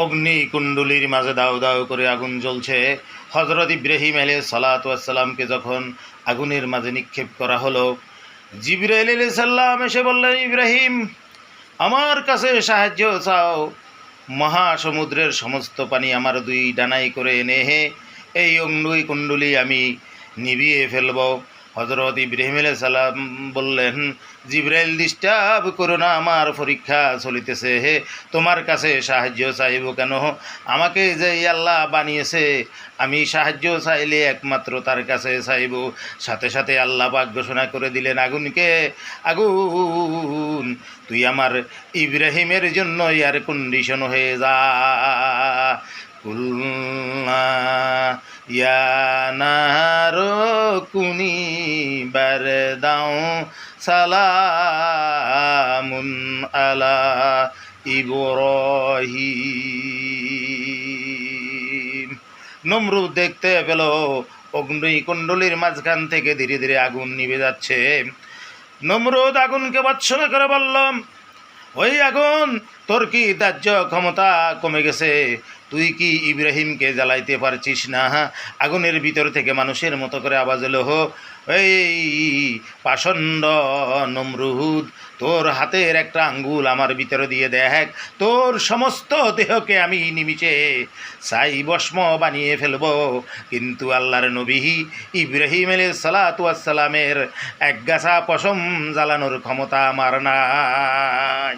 অগ্নিকুণ্ডলীর মাঝে দাউ দাউ করে আগুন জ্বলছে। হজরত ইব্রাহিম আলাইহিস সালাতু ওয়াস সালামকে যখন আগুনের মাঝে নিক্ষেপ করা হলো, জিবরাইল আলাইহিস সালাম এসে বললেন, ইব্রাহিম, আমার কাছে সাহায্য চাও, মহাসমুদ্রের সমস্ত পানি আমার দুই ডানায় করে এনে এই অগ্নিকুণ্ডলী আমি নিভিয়ে ফেলব। হজরত ইব্রাহিম আলাইহিস সালাম বললেন, জিবরাইল, ডিস্টার্ব করো না, আমার পরীক্ষা চলিতেছে, তোমার কাছে সাহায্য চাইব কেন? আমাকে যে আল্লাহ বানিয়েছে, আমি সাহায্য চাইলে একমাত্র তার কাছে চাইব। সাথে সাথে আল্লাহ পাক ঘোষণা করে দিলেন আগুনকে, আগুন, তুই আমার ইব্রাহিমের জন্য এয়ার কন্ডিশন হয়ে যা। কুলনা ইয়া নারো কুনি বারদাও সালামুন আলা ইব্রাহিম। নমরুদ দেখতে পেল অগ্নিকুণ্ডলীর মাঝখান থেকে ধীরে ধীরে আগুন নিভে যাচ্ছে। নমরুদ আগুনকে ভৎসনা করে বলল, ওই আগুন, তোর কি দাহ্য ক্ষমতা কমে গেছে? তুই কি ইব্রাহিমকে জ্বালাইতে পারছিস না? আগুনের ভিতর থেকে মানুষের মতো করে আওয়াজ এলো, এই পাষণ্ড নমরুদ, তোর হাতের একটা আঙ্গুল আমার ভিতরে দিয়ে দেখ, তোর সমস্ত দেহকে আমি নিমিষে ছাই ভস্ম বানিয়ে ফেলব। কিন্তু আল্লাহর নবী ইব্রাহিম আলাইহিস সালাতু ওয়াস সালামের এক গাছা পশম জ্বালানোর ক্ষমতা আমার নাই।